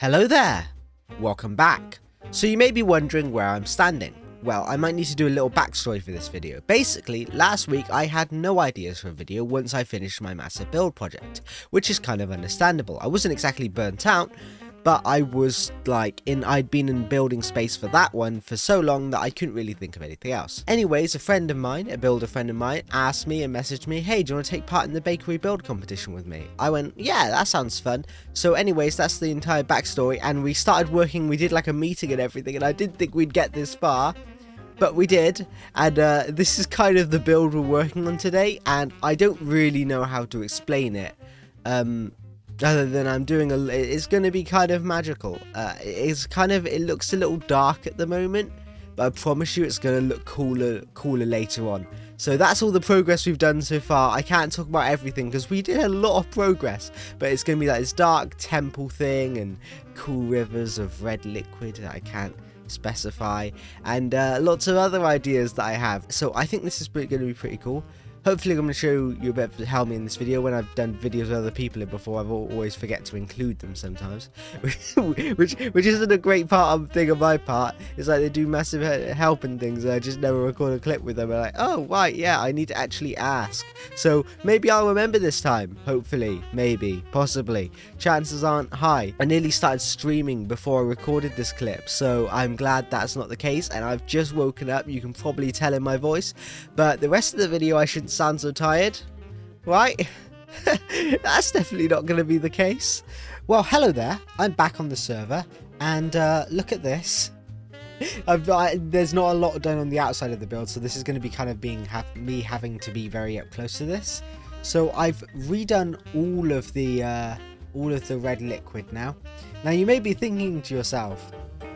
Hello there! Welcome back. So you may be wondering where I'm standing. Well, I might need to do a little backstory for this video. Basically, last week I had no ideas for a video once I finished my massive build project, which is kind of understandable. I wasn't exactly burnt out, but I was I'd been in building space for that one for so long that I couldn't really think of anything else. Anyways, a builder friend of mine, asked me and messaged me, hey, do you want to take part in the bakery build competition with me? I went, yeah, that sounds fun. So anyways, that's the entire backstory, and we started working, we did like a meeting and everything, and I didn't think we'd get this far. But we did, and this is kind of the build we're working on today, and I don't really know how to explain it. Other than it's going to be kind of magical. It looks a little dark at the moment, but I promise you it's going to look cooler later on. So that's all the progress we've done so far. I can't talk about everything because we did a lot of progress, but it's going to be like this dark temple thing and cool rivers of red liquid that I can't specify, and lots of other ideas that I have. So I think this is going to be pretty cool. Hopefully I'm going to show you a bit of Helmy in this video. When I've done videos with other people before, I've always forget to include them sometimes, which isn't a great thing on my part. It's like they do massive help and things, and I just never record a clip with them. I'm like, oh right, yeah, I need to actually ask. So maybe I'll remember this time. Hopefully, maybe, possibly. Chances aren't high. I nearly started streaming before I recorded this clip, so I'm glad that's not the case. And I've just woken up. You can probably tell in my voice, but the rest of the video I shouldn't sound so tired, right? That's definitely not going to be the case. Well, hello there, I'm back on the server, and look at this. There's not a lot done on the outside of the build, so this is going to be kind of me having to be very up close to this. So I've redone all of the red liquid now. Now you may be thinking to yourself,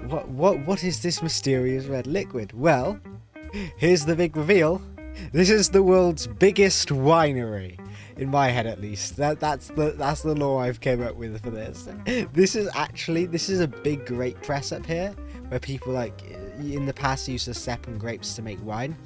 what is this mysterious red liquid? Well, here's the big reveal. This is the world's biggest winery, in my head at least. That's the lore I've came up with for this. This is a big grape press up here, where people in the past used to step on grapes to make wine.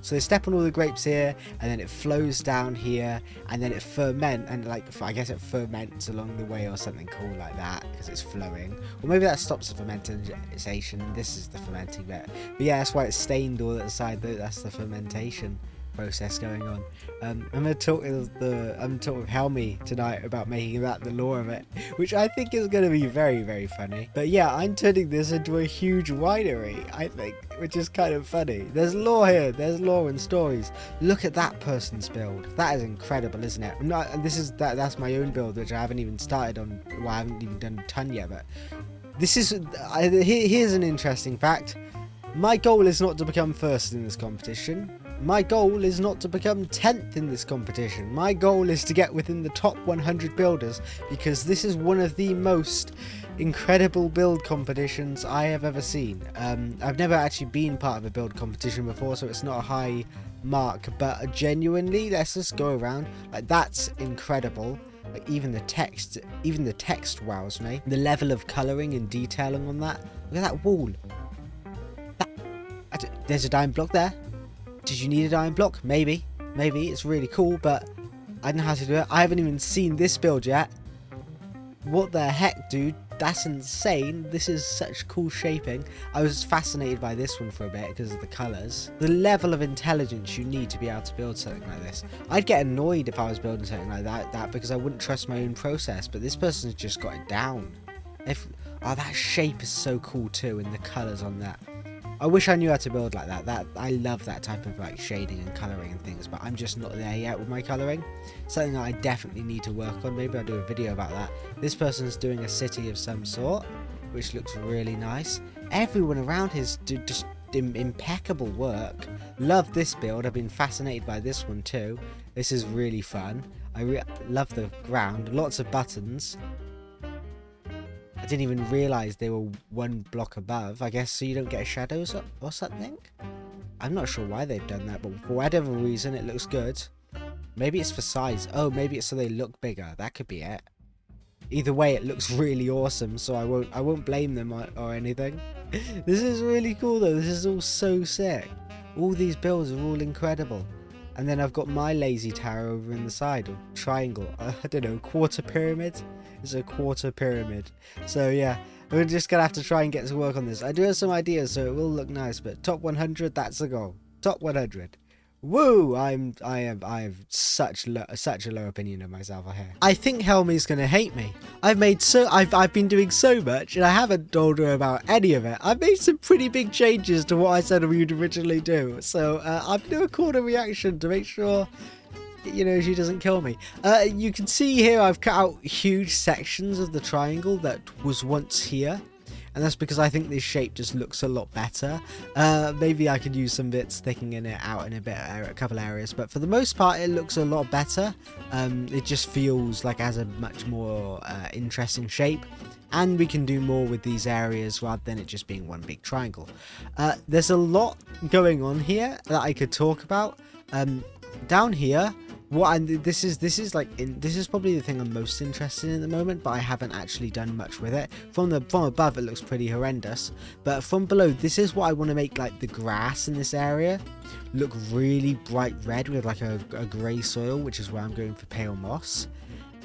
So they step on all the grapes here, and then it flows down here, and then it ferments, and I guess it ferments along the way or something cool like that, because it's flowing. Or maybe that stops the fermentation, and this is the fermenting bit. But yeah, that's why it's stained all at the side, though. That's the fermentation process going on. I'm going to talk with Helmy tonight about making that the lore of it, which I think is going to be very, very funny. But yeah, I'm turning this into a huge winery, I think, which is kind of funny. There's lore here, there's lore and stories. Look at that person's build. That is incredible, isn't it? That's my own build, which I haven't even started on. Well, I haven't even done a ton yet, but this is here's an interesting fact. My goal is not to become first in this competition. My goal is not to become 10th in this competition. My goal is to get within the top 100 builders, because this is one of the most incredible build competitions I have ever seen. I've never actually been part of a build competition before, so it's not a high mark, but genuinely, let's just go around. That's incredible. Even the text wows me. The level of colouring and detailing on that. Look at that wall. There's a diamond block there. Did you need a diamond block? Maybe. It's really cool, but I don't know how to do it. I haven't even seen this build yet. What the heck, dude? That's insane. This is such cool shaping. I was fascinated by this one for a bit because of the colours. The level of intelligence you need to be able to build something like this. I'd get annoyed if I was building something like that because I wouldn't trust my own process, but this person's just got it down. That shape is so cool too, and the colours on that. I wish I knew how to build like that. I love that type of shading and colouring and things, but I'm just not there yet with my colouring. Something that I definitely need to work on. Maybe I'll do a video about that. This person's doing a city of some sort, which looks really nice. Everyone around has just impeccable work. Love this build. I've been fascinated by this one too. This is really fun. I love the ground. Lots of buttons. I didn't even realise they were one block above. I guess so you don't get shadows or something? I'm not sure why they've done that, but for whatever reason it looks good. Maybe it's for size. Oh, maybe it's so they look bigger. That could be it. Either way, it looks really awesome, so I won't blame them or anything. This is really cool though. This is all so sick. All these builds are all incredible. And then I've got my lazy tower over in the side, or triangle. I don't know, quarter pyramid. It's a quarter pyramid. So yeah, we're just gonna have to try and get to work on this. I do have some ideas, so it will look nice, but top 100, that's the goal. Top 100. Woo! I have such a low opinion of myself here. I think Helmi's gonna hate me. I've been doing so much, and I haven't told her about any of it. I've made some pretty big changes to what I said we would originally do. So I'm gonna record a reaction to make sure, you know, she doesn't kill me. You can see here I've cut out huge sections of the triangle that was once here. And that's because I think this shape just looks a lot better. Maybe I could use some bits thickening it out in a couple areas, but for the most part it looks a lot better. It just feels like it has a much more interesting shape, and we can do more with these areas rather than it just being one big triangle. There's a lot going on here that I could talk about. Down here, this is probably the thing I'm most interested in at the moment, but I haven't actually done much with it. From above it looks pretty horrendous, but from below, this is what I want to make, like the grass in this area look really bright red with like a grey soil, which is where I'm going for pale moss.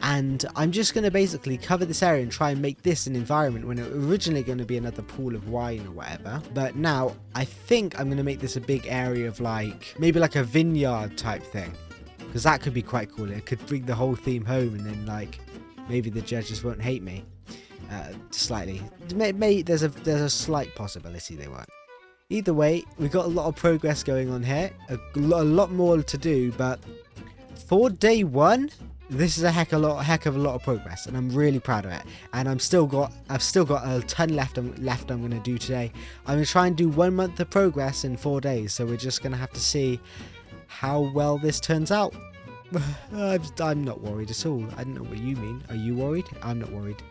And I'm just going to basically cover this area and try and make this an environment when it was originally going to be another pool of wine or whatever. But now I think I'm going to make this a big area of like, maybe like a vineyard type thing. Because that could be quite cool. It could bring the whole theme home, and then like maybe the judges won't hate me slightly. There's a slight possibility they won't. Either way, we've got a lot of progress going on here. A lot more to do, but for day one, this is a heck of a lot of progress, and I'm really proud of it. And I've still got a ton left. I'm going to do today. I'm going to try and do 1 month of progress in 4 days. So we're just going to have to see how well this turns out. I'm not worried at all. I don't know what you mean. Are you worried? I'm not worried.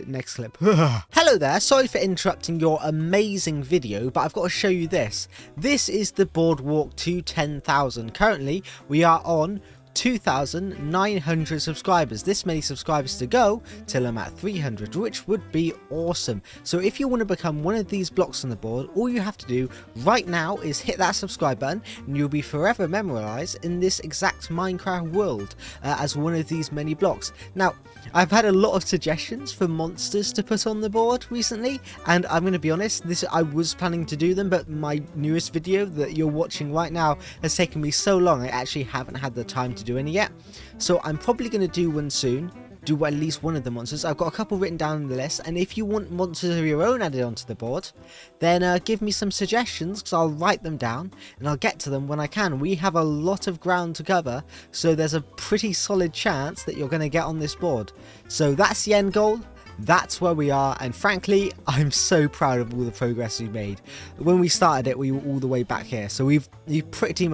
Next clip. Hello there, sorry for interrupting your amazing video, but I've got to show you this. This is the boardwalk to 10,000. Currently, we are on 2,900 subscribers. This many subscribers to go till I'm at 300, which would be awesome. So if you want to become one of these blocks on the board, all you have to do right now is hit that subscribe button, and you'll be forever memorized in this exact Minecraft world as one of these many blocks. Now, I've had a lot of suggestions for monsters to put on the board recently, and I'm going to be honest, I was planning to do them, but my newest video that you're watching right now has taken me so long, I actually haven't had the time to do any yet. So I'm probably going to do one soon, do at least one of the monsters. I've got a couple written down on the list, and if you want monsters of your own added onto the board, then give me some suggestions, because I'll write them down and I'll get to them when I can. We have a lot of ground to cover, so there's a pretty solid chance that you're going to get on this board. So that's the end goal. That's where we are, and frankly, I'm so proud of all the progress we've made. When we started it, we were all the way back here, so we pretty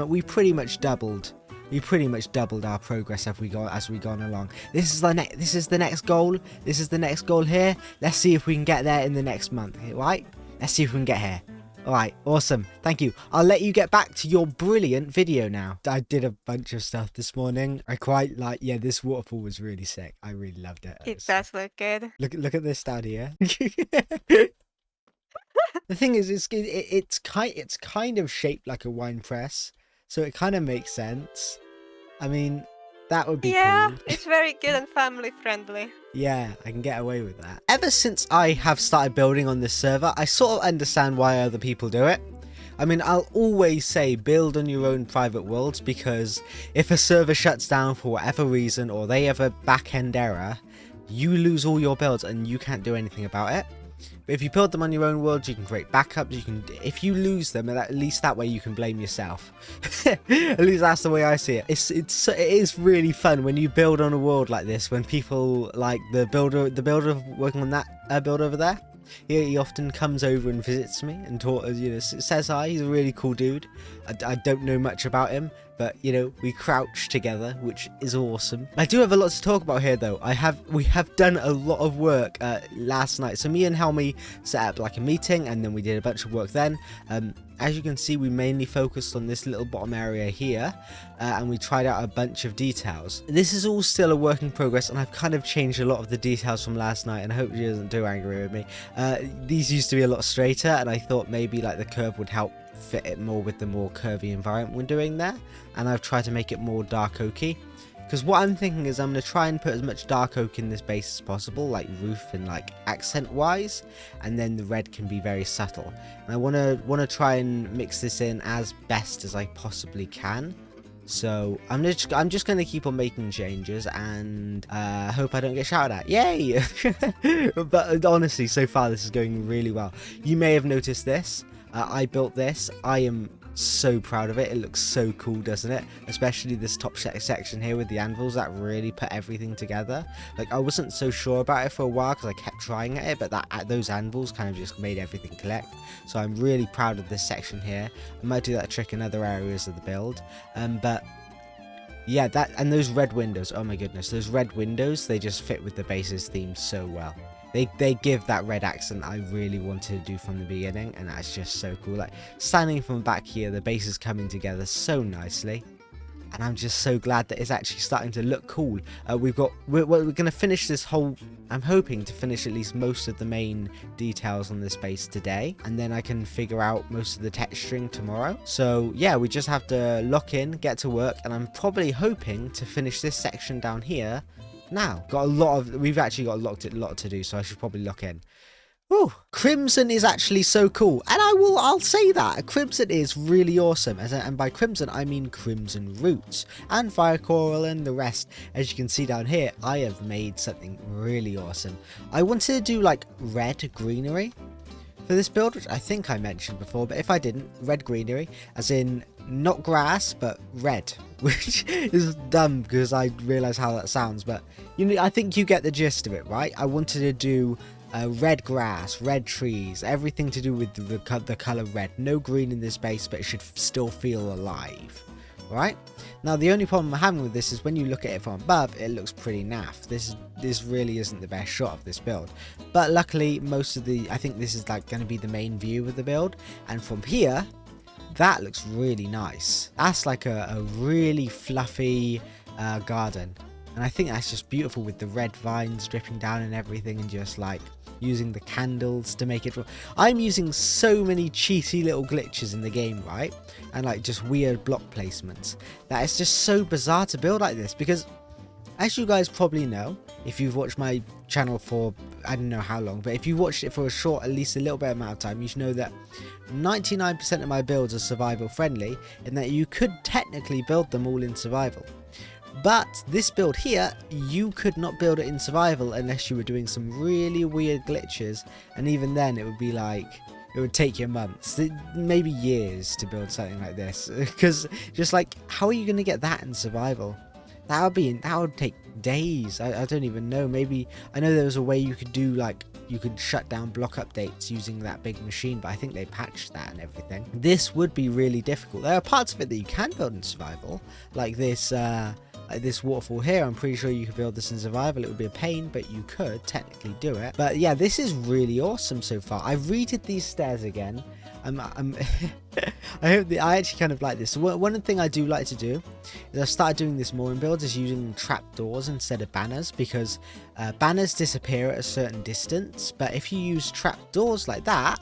much doubled our progress as we gone along. This is the next goal. This is the next goal here. Let's see if we can get there in the next month. Right? Let's see if we can get here. Alright, awesome. Thank you. I'll let you get back to your brilliant video now. I did a bunch of stuff this morning. I quite like, yeah, this waterfall was really sick. I really loved it. It does look good. Look at this down here. The thing is, it's kind of shaped like a wine press, so it kind of makes sense. I mean, that would be Yeah, cool. it's very good and family friendly. Yeah, I can get away with that. Ever since I have started building on this server, I sort of understand why other people do it. I mean, I'll always say build on your own private worlds, because if a server shuts down for whatever reason, or they have a back-end error, you lose all your builds and you can't do anything about it. But if you build them on your own world, you can create backups. If you lose them, at least that way you can blame yourself. At least that's the way I see it. It is really fun when you build on a world like this. When people like the builder working on that build over there. He often comes over and visits me and says hi. He's a really cool dude. I don't know much about him, but we crouch together, which is awesome. I do have a lot to talk about here though. We have done a lot of work last night. So me and Helmi set up like a meeting, and then we did a bunch of work then. As you can see, we mainly focused on this little bottom area here, and we tried out a bunch of details. This is all still a work in progress, and I've kind of changed a lot of the details from last night, and I hope she isn't too angry with me. These used to be a lot straighter, and I thought maybe like the curve would help fit it more with the more curvy environment we're doing there, and I've tried to make it more dark oaky, Because what I'm thinking is I'm going to try and put as much dark oak in this base as possible, like roof and like accent wise, and then the red can be very subtle. And I want to try and mix this in as best as I possibly can. So I'm just going to keep on making changes and hope I don't get shouted at. Yay! But honestly, so far this is going really well. You may have noticed this. I built this. I am so proud of it. It looks so cool, doesn't it? Especially this top section here with the anvils that really put everything together. Like, I wasn't so sure about it for a while because I kept trying at it, but those anvils kind of just made everything click. So I'm really proud of this section here. I might do that trick in other areas of the build. But yeah, that and those red windows, oh my goodness, those red windows, they just fit with the base's theme so well. They give that red accent I really wanted to do from the beginning, and that's just so cool. Like, standing from back here, the base is coming together so nicely, and I'm just so glad that it's actually starting to look cool. We're going to finish this whole, I'm hoping to finish at least most of the main details on this base today, and then I can figure out most of the texturing tomorrow. So yeah, we just have to lock in, get to work, and I'm probably hoping to finish this section down here now. We've actually got a lot to do, so I should probably lock in. Ooh, Crimson is actually so cool, and I'll say that Crimson is really awesome, and by Crimson I mean Crimson Roots and Fire Coral and the rest. As you can see down here, I have made something really awesome. I wanted to do like red greenery for this build, which I think I mentioned before, but if I didn't, red greenery, as in not grass, but red, which is dumb because I realise how that sounds, but you know, I think you get the gist of it, right? I wanted to do red grass, red trees, everything to do with the colour red. No green in this base, but it should still feel alive, right? Now, the only problem I'm having with this is when you look at it from above, it looks pretty naff. This really isn't the best shot of this build, but luckily I think this is like going to be the main view of the build, and from here, that looks really nice. That's like a really fluffy garden, and I think that's just beautiful with the red vines dripping down and everything, and just like using the candles to make it. I'm using so many cheaty little glitches in the game, right? And like just weird block placements that it's just so bizarre to build like this, because as you guys probably know, if you've watched my channel for I don't know how long, but if you watched it for a short, at least a little bit amount of time, you should know that 99% of my builds are survival friendly, and that you could technically build them all in survival. But this build here, you could not build it in survival unless you were doing some really weird glitches, and even then it would be like, it would take you months, maybe years to build something like this, because just like, how are you going to get that in survival? That would take days. I don't even know. Maybe, I know there was a way you could do like, you could shut down block updates using that big machine, but I think they patched that and everything. This would be really difficult. There are parts of it that you can build in survival, like this waterfall here. I'm pretty sure you could build this in survival. It would be a pain, but you could technically do it. But yeah, this is really awesome so far. I've redid these stairs again. I actually kind of like this. So one thing I do like to do is I've started doing this more in builds, is using trapdoors instead of banners, because banners disappear at a certain distance, but if you use trapdoors like that,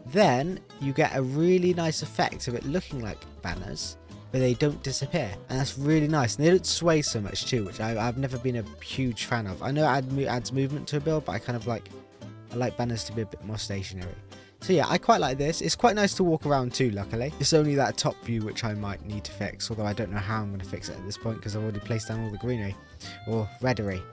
then you get a really nice effect of it looking like banners, but they don't disappear, and that's really nice. And they don't sway so much too, which I've never been a huge fan of. I know it adds movement to a build, but I like banners to be a bit more stationary. So yeah, I quite like this. It's quite nice to walk around too, luckily. It's only that top view which I might need to fix, although I don't know how I'm going to fix it at this point because I've already placed down all the greenery. Or reddery.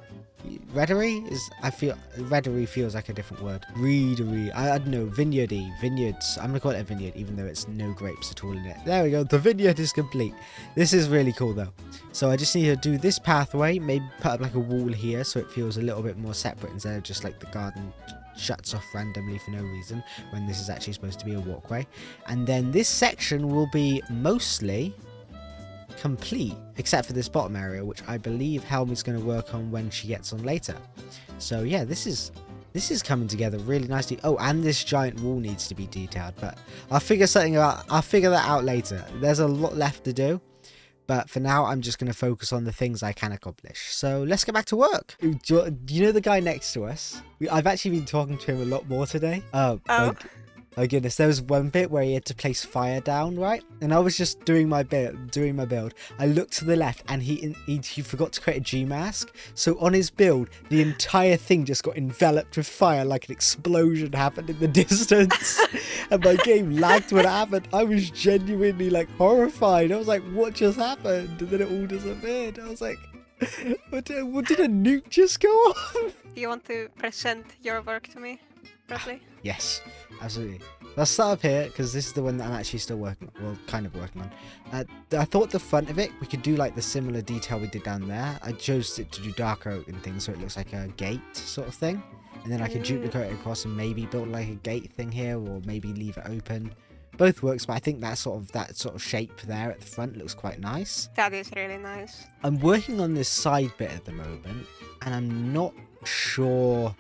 Reddery is, reddery feels like a different word. Reedery, I don't know, vineyardy, vineyards. I'm going to call it a vineyard, even though it's no grapes at all in it. There we go, the vineyard is complete. This is really cool though. So I just need to do this pathway, maybe put up like a wall here so it feels a little bit more separate instead of just like the garden shuts off randomly for no reason when this is actually supposed to be a walkway. And then this section will be mostly complete except for this bottom area, which I believe Helm is going to work on when she gets on later. So yeah, this is coming together really nicely. Oh, and this giant wall needs to be detailed, but I'll figure that out later. There's a lot left to do, but for now I'm just going to focus on the things I can accomplish. So let's get back to work. Do you know the guy next to us? I've actually been talking to him a lot more today. My goodness, there was one bit where he had to place fire down, right? And I was just doing my build. I looked to the left, and he forgot to create a G mask. So on his build, the entire thing just got enveloped with fire, like an explosion happened in the distance. And my game lagged when it happened. I was genuinely like horrified. I was like, "What just happened?" And then it all disappeared. I was like, "What did a nuke just go off?" Do you want to present your work to me, Bradley? Yes, absolutely. Let's start up here because this is the one that I'm actually still working, well, kind of working on. I thought the front of it, we could do like the similar detail we did down there. I chose it to do darker oak and things so it looks like a gate sort of thing. And then I could duplicate it across and maybe build like a gate thing here, or maybe leave it open. Both works, but I think that sort of shape there at the front looks quite nice. That is really nice. I'm working on this side bit at the moment, and I'm not sure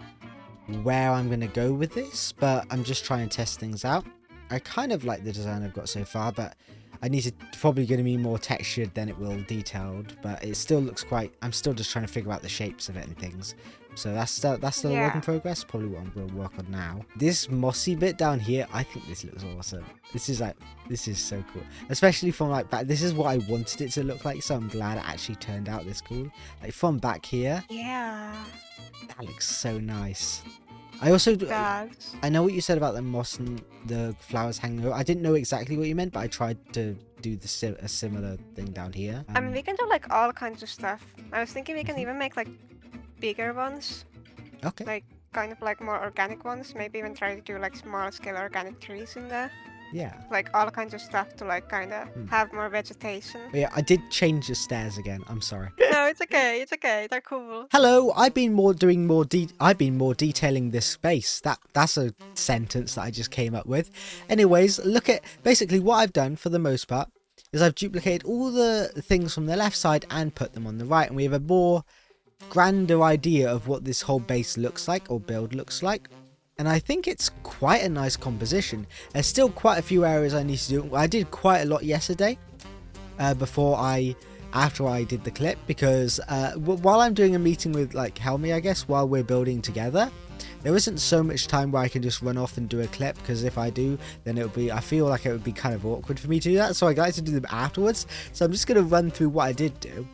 where I'm going to go with this, but I'm just trying to test things out. I kind of like the design I've got so far, but I need to probably going to be more textured than it will detailed, but it still looks quite, I'm still just trying to figure out the shapes of it and things. So that's still a work in progress, probably what I'm going to work on now. This mossy bit down here, I think this looks awesome. This is so cool, especially from like back. This is what I wanted it to look like, so I'm glad it actually turned out this cool. Like from back here, Yeah. that looks so nice. I also I know what you said about the moss and the flowers hanging over. I didn't know exactly what you meant, but I tried to do a similar thing down here. I mean, we can do like all kinds of stuff. I was thinking we can even make like bigger ones. Okay. Like kind of like more organic ones. Maybe even try to do like small scale organic trees in there. Yeah. Like all kinds of stuff to like kind of have more vegetation. But yeah, I did change the stairs again. I'm sorry. No, it's okay. It's okay. They're cool. Hello, I've been more detailing this space. That's a sentence that I just came up with. Anyways, look at basically what I've done for the most part is I've duplicated all the things from the left side and put them on the right, and we have a more grander idea of what this whole base looks like or build looks like. And I think it's quite a nice composition. There's still quite a few areas I need to do. I did quite a lot yesterday after I did the clip, because while I'm doing a meeting with like Helmi, I guess, while we're building together, there isn't so much time where I can just run off and do a clip, because if I do, then I feel like it would be kind of awkward for me to do that, so I like to do them afterwards. So I'm just going to run through what I did do.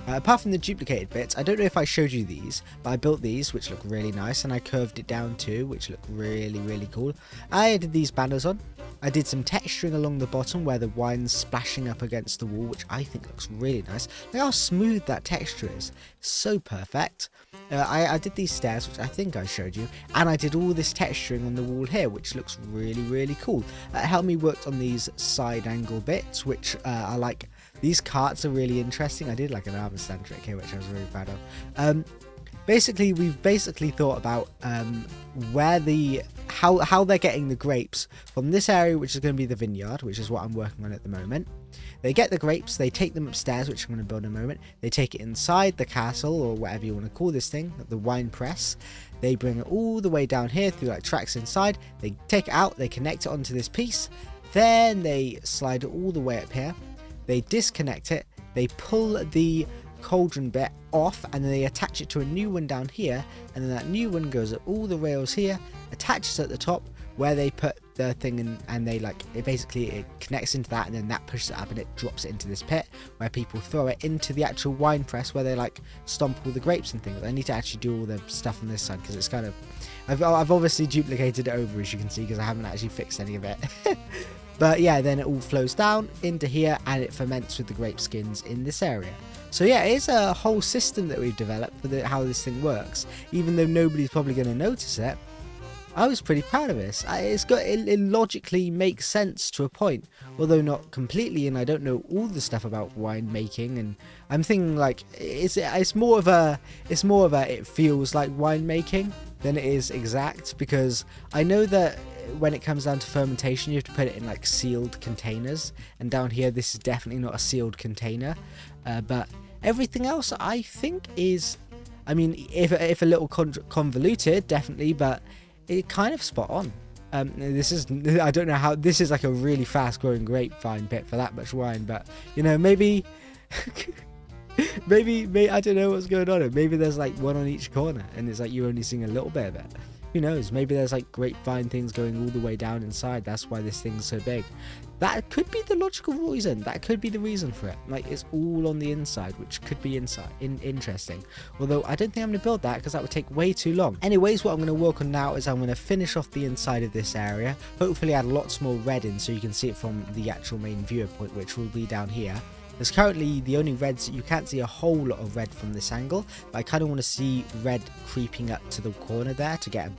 Apart from the duplicated bits, I don't know if I showed you these, but I built these, which look really nice, and I curved it down too, which look really, really cool. I added these banners on. I did some texturing along the bottom where the wine's splashing up against the wall, which I think looks really nice. Look how smooth that texture is. So perfect. I did these stairs, which I think I showed you, and I did all this texturing on the wall here, which looks really, really cool. Helmi worked on these side angle bits, which I like. These carts are really interesting. I did like an armor stand trick here, which I was really proud of. Basically, we've thought about how they're getting the grapes from this area, which is going to be the vineyard, which is what I'm working on at the moment. They get the grapes, they take them upstairs, which I'm going to build in a moment. They take it inside the castle, or whatever you want to call this thing, the wine press. They bring it all the way down here through like tracks inside. They take it out, they connect it onto this piece. Then they slide it all the way up here. They disconnect it, they pull the cauldron bit off, and then they attach it to a new one down here, and then that new one goes up all the rails here, attaches at the top where they put the thing in, and they like it connects into that, and then that pushes it up and it drops it into this pit where people throw it into the actual wine press where they like stomp all the grapes and things. I need to actually do all the stuff on this side because it's kind of I've obviously duplicated it over, as you can see, because I haven't actually fixed any of it. But yeah, then it all flows down into here and it ferments with the grape skins in this area. So yeah, it is a whole system that we've developed for how this thing works. Even though nobody's probably going to notice it, I was pretty proud of this. It logically makes sense to a point, although not completely, and I don't know all the stuff about wine making, and I'm thinking like it's more of a it feels like wine making than it is exact, because I know that when it comes down to fermentation, you have to put it in like sealed containers, and down here this is definitely not a sealed container, but everything else I think is, I mean, if a little convoluted, definitely, but it kind of spot on. I don't know how, this is like a really fast growing grapevine pit for that much wine, but you know, maybe maybe I don't know what's going on. Maybe there's like one on each corner and it's like you're only seeing a little bit of it. Who knows? Maybe there's like grapevine things going all the way down inside. That's why this thing's so big. That could be the logical reason. That could be the reason for it. Like, it's all on the inside, which could be interesting. Although I don't think I'm going to build that because that would take way too long. Anyways, what I'm going to work on now is I'm going to finish off the inside of this area. Hopefully add lots more red in so you can see it from the actual main viewer point, which will be down here. There's currently the only reds, you can't see a whole lot of red from this angle, but I kind of want to see red creeping up to the corner there to get,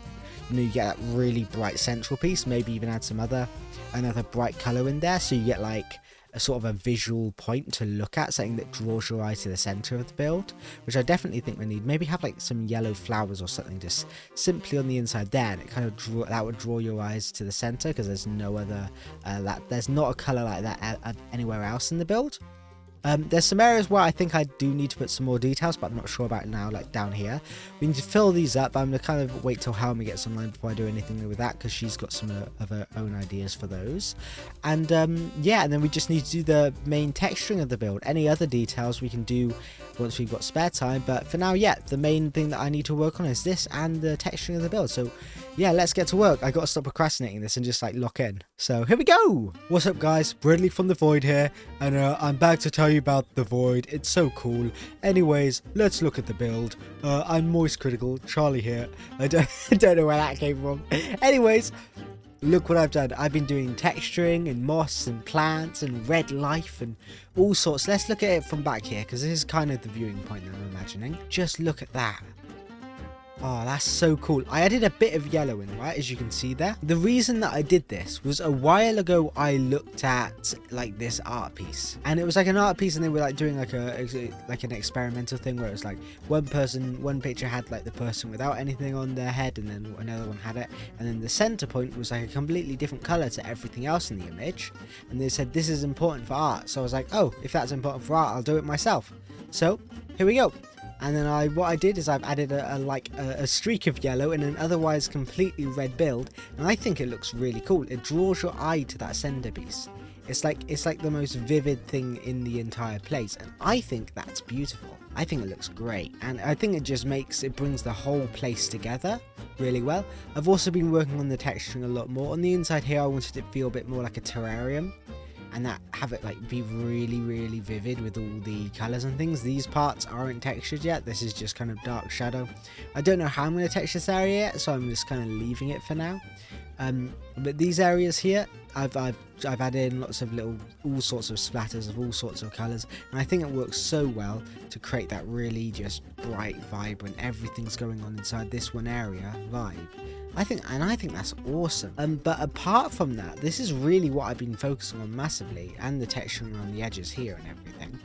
you get that really bright central piece. Maybe even add some another bright color in there so you get like a sort of a visual point to look at, something that draws your eye to the center of the build, which I definitely think we need. Maybe have like some yellow flowers or something just simply on the inside there, and it kind of that would draw your eyes to the center because there's no other there's not a color like that anywhere else in the build. There's some areas where I think I do need to put some more details, but I'm not sure about it now, like down here. We need to fill these up. I'm going to kind of wait till Helmi gets online before I do anything with that, because she's got some of her own ideas for those. And yeah, and then we just need to do the main texturing of the build. Any other details we can do once we've got spare time, but for now, yeah, the main thing that I need to work on is this and the texturing of the build. So yeah, let's get to work. I got to stop procrastinating this and just like lock in. So here we go. What's up, guys? Bradley from the Void here, and I'm back to tell you about the Void. It's so cool. Anyways, let's look at the build. I'm Moist Critical, Charlie here. I don't know where that came from. Anyways, look what I've done. I've been doing texturing and moss and plants and red life and all sorts. Let's look at it from back here, because this is kind of the viewing point that I'm imagining. Just look at that. Oh, that's so cool. I added a bit of yellow in, right, as you can see there. The reason that I did this was a while ago I looked at like this art piece, and it was like an art piece, and they were like doing like an experimental thing where it was like one picture had like the person without anything on their head, and then another one had it, and then the center point was like a completely different color to everything else in the image, and they said this is important for art. So I was like, oh, if that's important for art, I'll do it myself. So here we go. And then what I did is I've added a streak of yellow in an otherwise completely red build, and I think it looks really cool. It draws your eye to that centerpiece. It's like the most vivid thing in the entire place, and I think that's beautiful. I think it looks great, and I think it brings the whole place together really well. I've also been working on the texturing a lot more. On the inside here, I wanted it to feel a bit more like a terrarium, and have it like be really, really vivid with all the colors and things. These parts aren't textured yet. This is just kind of dark shadow. I don't know how I'm going to texture this area yet, so I'm just kind of leaving it for now. But these areas here, I've added in lots of all sorts of splatters of all sorts of colors, and I think it works so well to create that really just bright, vibrant, everything's going on inside this one area vibe. I think that's awesome. But apart from that, this is really what I've been focusing on massively, and the texturing around the edges here and everything.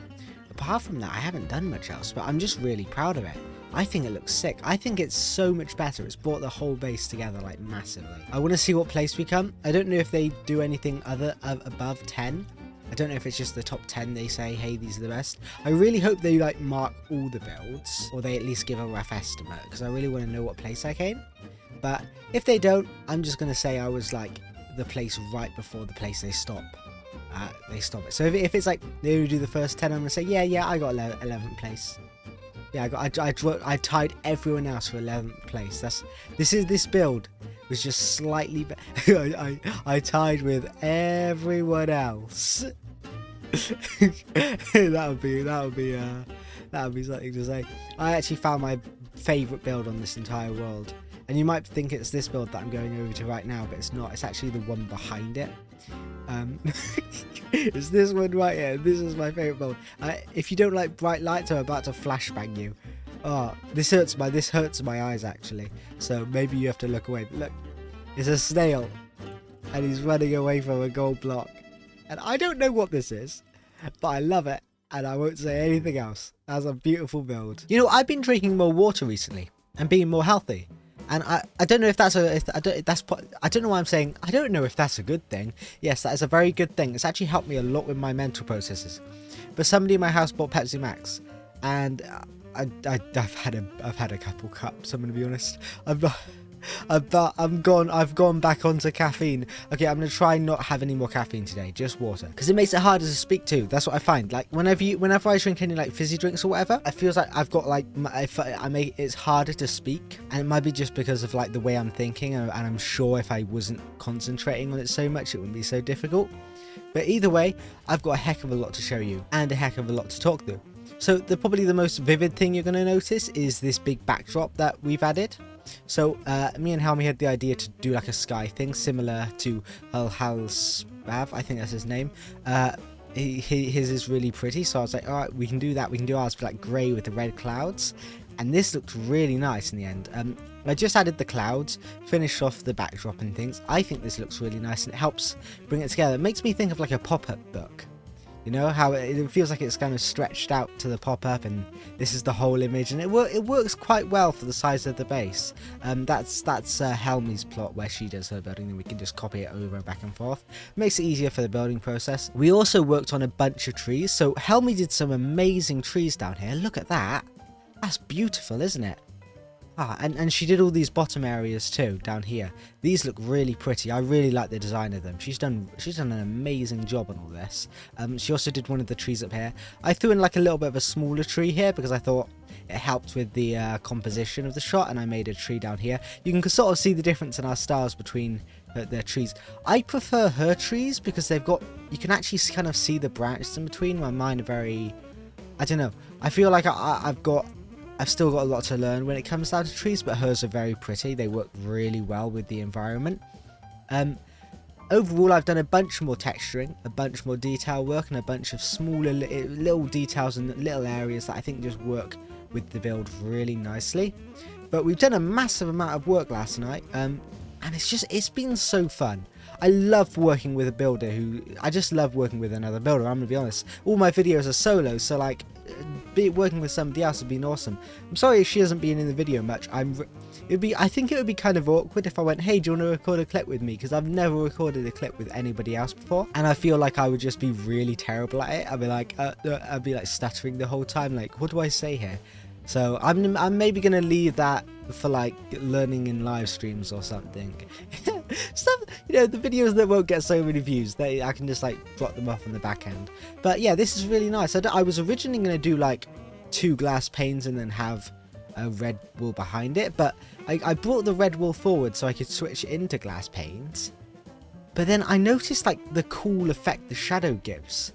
Apart from that, I haven't done much else, but I'm just really proud of it. I think it looks sick. I think it's so much better. It's brought the whole base together like massively. I want to see what place we come. I don't know if they do anything above 10. I don't know if it's just the top 10 they say, hey, these are the best. I really hope they like mark all the builds, or they at least give a rough estimate, because I really want to know what place I came. But if they don't, I'm just going to say I was like the place right before the place they stop. They stop it. So if it's like they only do the first 10, I'm going to say, yeah, I got 11th place. Yeah, I tied everyone else for 11th place. This build was just slightly better. I tied with everyone else. that would be something to say. I actually found my favorite build on this entire world. And you might think it's this build that I'm going over to right now, but it's not. It's actually the one behind it. It's this one right here. This is my favorite build. If you don't like bright lights, I'm about to flashbang you. Oh, this hurts my eyes actually. So maybe you have to look away. Look, it's a snail, and he's running away from a gold block. And I don't know what this is, but I love it, and I won't say anything else. That's a beautiful build. You know, I've been drinking more water recently and being more healthy. And I don't know if that's I don't know why I'm saying I don't know if that's a good thing. Yes, that is a very good thing. It's actually helped me a lot with my mental processes. But somebody in my house bought Pepsi Max, and I've had a couple cups. I'm gonna be honest. I've gone back onto caffeine. Okay, I'm gonna try not have any more caffeine today, just water, because it makes it harder to speak too. That's what I find. Like whenever I drink any like fizzy drinks or whatever, it feels like I've got like it's harder to speak, and it might be just because of like the way I'm thinking, and I'm sure if I wasn't concentrating on it so much, it wouldn't be so difficult. But either way, I've got a heck of a lot to show you and a heck of a lot to talk through. So probably the most vivid thing you're going to notice is this big backdrop that we've added. So me and Helmy had the idea to do like a sky thing similar to Halsbav, I think that's his name. His is really pretty, so I was like, all right, we can do that. We can do ours for like grey with the red clouds. And this looked really nice in the end. I just added the clouds, finished off the backdrop and things. I think this looks really nice and it helps bring it together. It makes me think of like a pop-up book. You know, how it feels like it's kind of stretched out to the pop-up and this is the whole image. And it works quite well for the size of the base. That's Helmy's plot where she does her building and we can just copy it over back and forth. It makes it easier for the building process. We also worked on a bunch of trees. So Helmy did some amazing trees down here. Look at that. That's beautiful, isn't it? And she did all these bottom areas too, down here. These look really pretty. I really like the design of them. She's done an amazing job on all this. She also did one of the trees up here. I threw in like a little bit of a smaller tree here because I thought it helped with the composition of the shot, and I made a tree down here. You can sort of see the difference in our stars between their trees. I prefer her trees because they've got, you can actually kind of see the branches in between. Mine are very, I don't know. I feel like I've still got a lot to learn when it comes down to trees, but hers are very pretty. They work really well with the environment. Overall, I've done a bunch more texturing, a bunch more detail work, and a bunch of smaller little details and little areas that I think just work with the build really nicely. But we've done a massive amount of work last night, and it's been so fun. I love working with a builder I just love working with another builder, I'm gonna be honest. All my videos are solo, so like, working with somebody else would be awesome. I'm sorry if she hasn't been in the video much. I think it would be kind of awkward if I went, hey, do you want to record a clip with me? Because I've never recorded a clip with anybody else before, and I feel like I would just be really terrible at it. I'd be like stuttering the whole time, like, what do I say here? So I'm maybe gonna leave that for like learning in live streams or something. Stuff, you know, the videos that won't get so many views, I can just like drop them off on the back end. But yeah, this is really nice. I was originally gonna do like 2 glass panes and then have a red wool behind it, but I brought the red wool forward so I could switch it into glass panes. But then I noticed like the cool effect the shadow gives,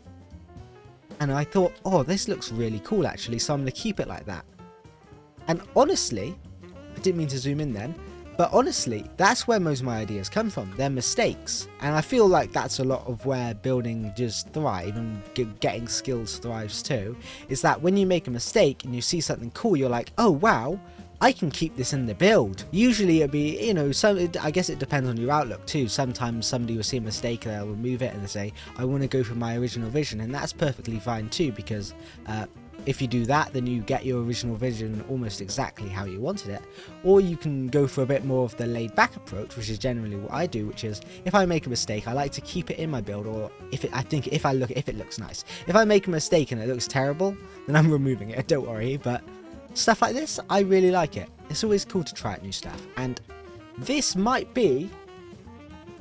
and I thought, oh, this looks really cool actually, so I'm gonna keep it like that. And honestly, I didn't mean to zoom in then, but honestly, that's where most of my ideas come from. They're mistakes. And I feel like that's a lot of where building just thrive and getting skills thrives too, is that when you make a mistake and you see something cool, you're like, oh wow, I can keep this in the build. Usually it'd be, you know, I guess it depends on your outlook too. Sometimes somebody will see a mistake and they'll remove it and they say, I want to go for my original vision. And that's perfectly fine too, because if you do that, then you get your original vision almost exactly how you wanted it. Or you can go for a bit more of the laid back approach, which is generally what I do, which is if I make a mistake, I like to keep it in my build, or if it looks nice. If I make a mistake and it looks terrible, then I'm removing it, don't worry. But stuff like this, I really like it. It's always cool to try out new stuff, and this might be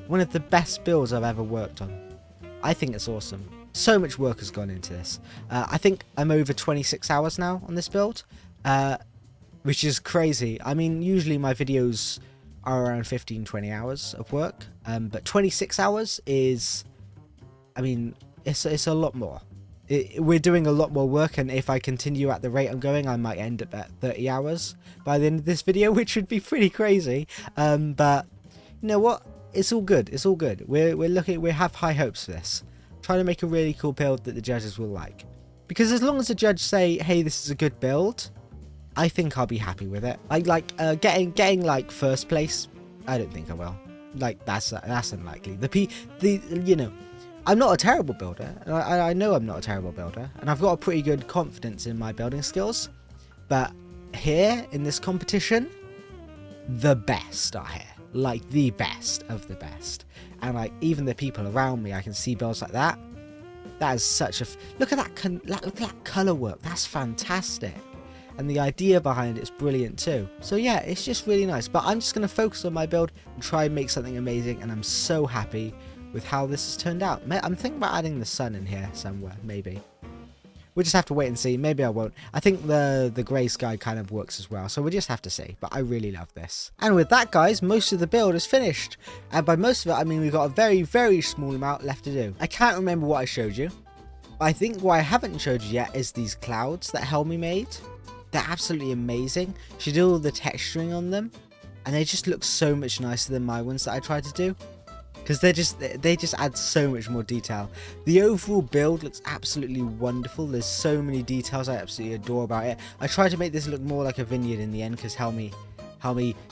one of the best builds I've ever worked on. I think it's awesome. So much work has gone into this. I think I'm over 26 hours now on this build, which is crazy. I mean, usually my videos are around 15-20 hours of work, but 26 hours is, I mean, it's a lot more. We're doing a lot more work, and if I continue at the rate I'm going, I might end up at 30 hours by the end of this video, which would be pretty crazy. But you know what? It's all good. It's all good. We have high hopes for this. Trying to make a really cool build that the judges will like. Because as long as the judge say, hey, this is a good build, I think I'll be happy with it. Getting like first place, I don't think I will. Like that's unlikely. You know, I'm not a terrible builder. I know I'm not a terrible builder, and I've got a pretty good confidence in my building skills. But here in this competition, the best are here. Like the best of the best. And like even the people around me, I can see builds like that. That is such a look at that colour work. That's fantastic. and the idea behind it's brilliant too. So yeah, it's just really nice. But I'm just going to focus on my build and try and make something amazing, and I'm so happy with how this has turned out. I'm thinking about adding the sun in here somewhere, maybe. We'll just have to wait and see. Maybe I won't. I think the grey sky kind of works as well, so we'll just have to see. But I really love this. And with that, guys, most of the build is finished. And by most of it, I mean we've got a very, very small amount left to do. I can't remember what I showed you. But I think what I haven't showed you yet is these clouds that Helmy made. They're absolutely amazing. She did all the texturing on them, and they just look so much nicer than my ones that I tried to do. Because they just add so much more detail. The overall build looks absolutely wonderful. There's so many details I absolutely adore about it. I tried to make this look more like a vineyard in the end because Helmy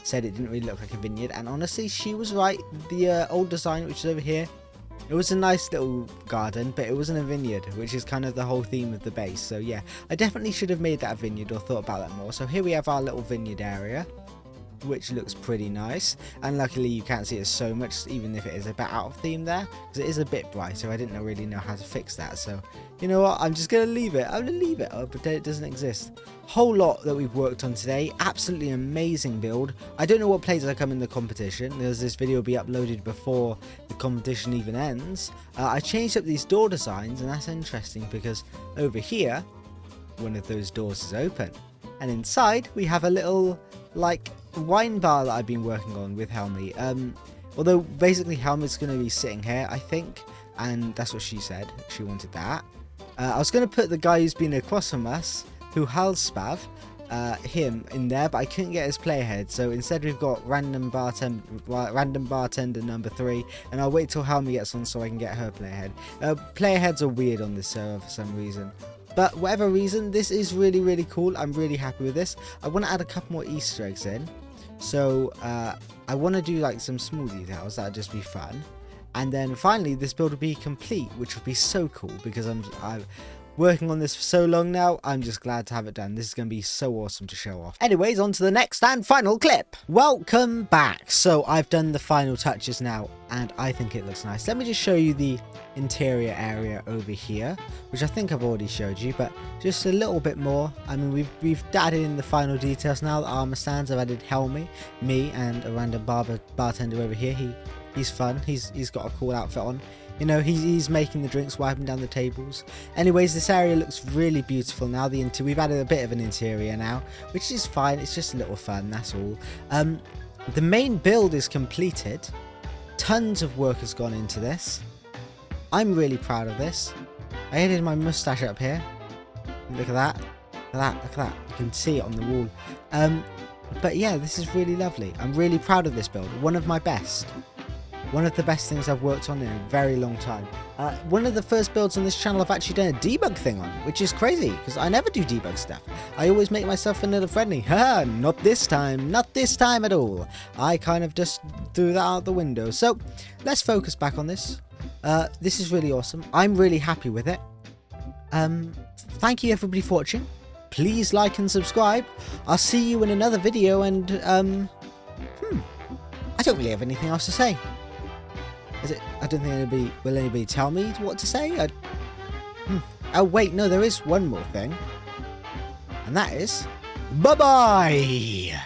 said it didn't really look like a vineyard. And honestly, she was right. The old design, which is over here, it was a nice little garden, but it wasn't a vineyard, which is kind of the whole theme of the base. So yeah, I definitely should have made that a vineyard or thought about that more. So here we have our little vineyard area, which looks pretty nice, and luckily you can't see it so much, even if it is a bit out of theme there, because it is a bit bright, so I didn't really know how to fix that. So you know what, I'm just gonna leave it. I'm gonna leave it, pretend it doesn't exist. Whole lot that we've worked on today. Absolutely amazing build. I don't know what places are coming in the competition, because this video will be uploaded before the competition even ends. I changed up these door designs, and that's interesting because over here one of those doors is open, and inside we have a little like wine bar that I've been working on with Helmy. Although basically Helmy's going to be sitting here, I think, and that's what she said. She wanted that. I was going to put the guy who's been across from us, who Halspav, him in there, but I couldn't get his player head, so instead we've got random bartender number 3, and I'll wait till Helmy gets on so I can get her player head. Player heads are weird on this server for some reason. But whatever reason, this is really, really cool. I'm really happy with this. I want to add a couple more Easter eggs in. So I want to do like some small details. That would just be fun. And then finally, this build will be complete, which would be so cool because I'm working on this for so long now. I'm just glad to have it done. This is going to be so awesome to show off. Anyways, on to the next and final clip. Welcome back. So I've done the final touches now, and I think it looks nice. Let me just show you the interior area over here, which I think I've already showed you, but just a little bit more. I mean, we've added in the final details now. The armor stands. I've added Helmy, me, and a random bartender over here. He's fun. He's got a cool outfit on. You know, he's making the drinks, wiping down the tables. Anyways, this area looks really beautiful now. We've added a bit of an interior now, which is fine. It's just a little fun, that's all. The main build is completed. Tons of work has gone into this. I'm really proud of this. I added my mustache up here. Look at that. Look at that. You can see it on the wall. But yeah, this is really lovely. I'm really proud of this build. One of my best. One of the best things I've worked on in a very long time. One of the first builds on this channel I've actually done a debug thing on, which is crazy because I never do debug stuff. I always make myself vanilla friendly. Haha, not this time. Not this time at all. I kind of just threw that out the window. So let's focus back on this. This is really awesome. I'm really happy with it. Thank you everybody for watching. Please like and subscribe. I'll see you in another video, and I don't really have anything else to say. I don't think will anybody tell me what to say? Oh wait, no, there is one more thing. And that is bye-bye!